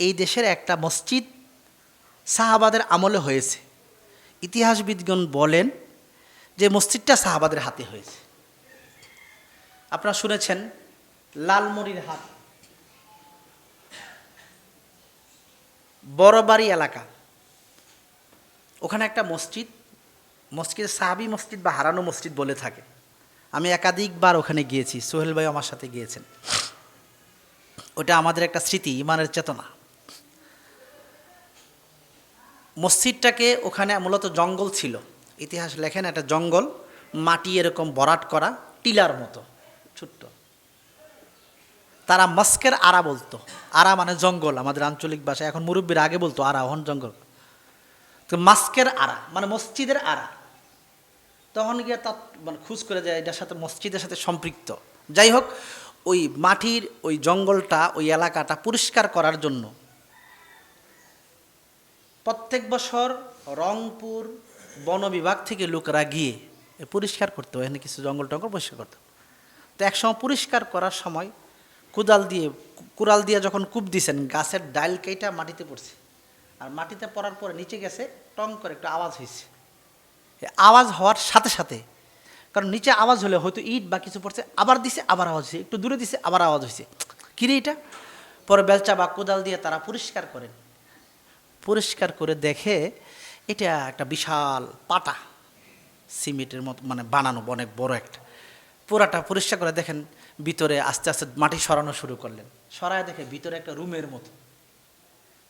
এই দেশের একটা মসজিদ সাহাবাদের আমলে হয়েছে। ইতিহাসবিদগণ বলেন যে মসজিদটা সাহাবাদের হাতে হয়েছে। আপনারা শুনেছেন লালমনির হাট, বড়বাড়ি এলাকা, ওখানে একটা মসজিদ সাহাবি মসজিদ বা হারানো মসজিদ বলে থাকে। আমি একাধিকবার ওখানে গিয়েছি, সোহেল ভাই আমার সাথে গিয়েছেন। ওটা আমাদের একটা স্মৃতি, ইমানের চেতনা। মসজিদটাকে ওখানে মূলত জঙ্গল ছিল, ইতিহাস লেখেন একটা জঙ্গল, মাটি এরকম ভরাট করা, টিলার মতো ছোট্ট। তারা মস্কের আরা বলতো, আরা মানে জঙ্গল আমাদের আঞ্চলিক ভাষায়, এখন মুরব্বীরা আগে বলতো আরা, এখন জঙ্গল। তো মাস্কের আরা মানে মসজিদের আরা। তখন গিয়ে তা মানে খুঁজ করে যায় এটার সাথে মসজিদের সাথে সম্পৃক্ত। যাই হোক, ওই মাটির ওই জঙ্গলটা, ওই এলাকাটা পরিষ্কার করার জন্য প্রত্যেক বছর রংপুর বন বিভাগ থেকে লোকেরা গিয়ে পরিষ্কার করতো, এখানে কিছু জঙ্গল টঙ্গল পরিষ্কার করতো। তো একসময় পরিষ্কার করার সময় কুড়াল দিয়ে যখন কূপ দিয়েছেন, গাছের ডাল কেটে মাটিতে পড়ছে, আর মাটিতে পড়ার পরে নিচে গেছে, টং করে একটা আওয়াজ হয়েছে। আওয়াজ হওয়ার সাথে সাথে, কারণ নিচে আওয়াজ হলে হয়তো ইট বা কিছু পড়ছে, আবার দিছে, আবার আওয়াজ হয়েছে, একটু দূরে দিছে, আবার আওয়াজ হয়েছে, কিরে এটা। পরে বেলচা বা কোদাল দিয়ে তারা পরিষ্কার করেন। পরিষ্কার করে দেখে এটা একটা বিশাল পাটা, সিমেন্টের মতো মানে বানানো, অনেক বড় একটা। পুরাটা পরিষ্কার করে দেখেন ভিতরে আস্তে আস্তে মাটি সরানো শুরু করলেন। সরায় দেখে ভিতরে একটা রুমের মতো।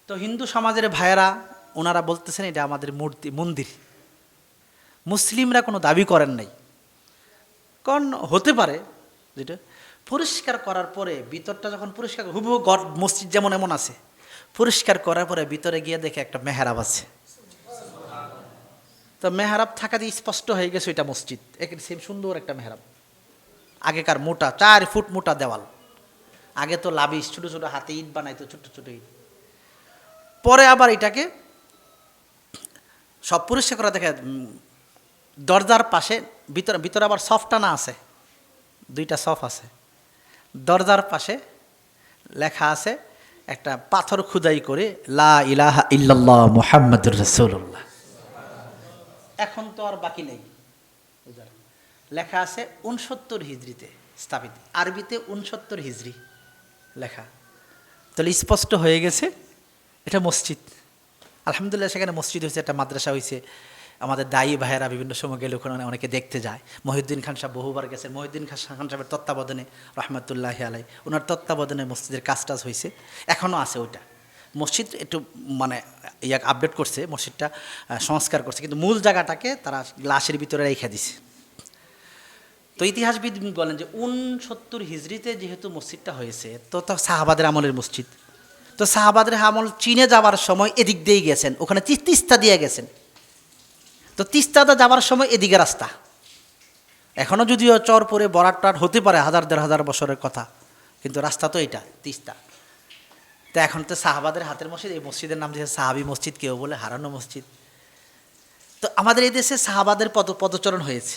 তো হিন্দু সমাজের ভাইয়েরা ওনারা বলতেছেন এটা আমাদের মূর্তি, মন্দির। মুসলিমরা কোনো দাবি করেন নাই, কারণ হতে পারে যেটা পরিষ্কার করার পরে ভিতরটা যখন পরিষ্কার, হুবহু গড় মসজিদ যেমন এমন আছে, পরিষ্কার করার পরে ভিতরে গিয়ে দেখে একটা মেহরাব আছে। তো মেহরাব থাকা দিয়ে স্পষ্ট হয়ে গেছে এটা মসজিদ, একেবারে সেম সুন্দর একটা মেহরাব। আগেকার মোটা 4 ফুট মোটা দেওয়াল, আগে তো লাবিস ছোটো ছোটো হাতে ইট বানাইতো, ছোট্ট ছোটো ইট। পরে আবার এটাকে সব পরিষ্কার করা দেখে দরজার পাশে, ভিতরে আবার সফটানা আছে, 2টা সফ আছে। দরজার পাশে লেখা আছে একটা পাথর খুদাই করে, লা ইলাহা ইল্লাল্লাহ মুহাম্মাদুর রাসূলুল্লাহ। এখন তো আর বাকি নেই, লেখা আছে 69 হিজরিতে স্থাপিত, আরবিতে 69 হিজরি লেখা। তাহলে স্পষ্ট হয়ে গেছে এটা মসজিদ। আলহামদুলিল্লাহ, সেখানে মসজিদ হয়েছে, একটা মাদ্রাসা হয়েছে। আমাদের দায়ী ভাইয়েরা বিভিন্ন সময় গেলে ওখানে অনেকে দেখতে যায়। মহিউদ্দিন খান সাহেব বহুবার গেছেন। মহিউদ্দিন খান সাহেবের তত্ত্বাবধানে, রহমতুল্লাহ আলাই, ওনার তত্ত্বাবধানে মসজিদের কাজ টাজ হয়েছে, এখনও আছে ওইটা। মসজিদ একটু মানে আপডেট করছে, মসজিদটা সংস্কার করছে, কিন্তু মূল জায়গাটাকে তারা গ্লাসের ভিতরে রেখে দিছে। তো ইতিহাসবিদ বলেন যে 69 হিজরিতে যেহেতু মসজিদটা হয়েছে, তো সাহাবাদের আমলের মসজিদ। তো সাহাবাদের আমল চীনে যাওয়ার সময় এদিক দিয়েই গেছেন, ওখানে তিস্তা দিয়ে গেছেন। তো তিস্তাতে যাওয়ার সময় এদিকে রাস্তা, এখনও যদিও চর পরে বরাট হতে পারে 1000-1500 বছরের কথা, কিন্তু রাস্তা তো এটা তিস্তা। তো এখন তো সাহাবাদের হাতের মসজিদ, এই মসজিদের নাম দিয়েছে সাহাবি মসজিদ, কেউ বলে হারানো মসজিদ। তো আমাদের এই দেশে সাহাবাদের পদচরণ হয়েছে।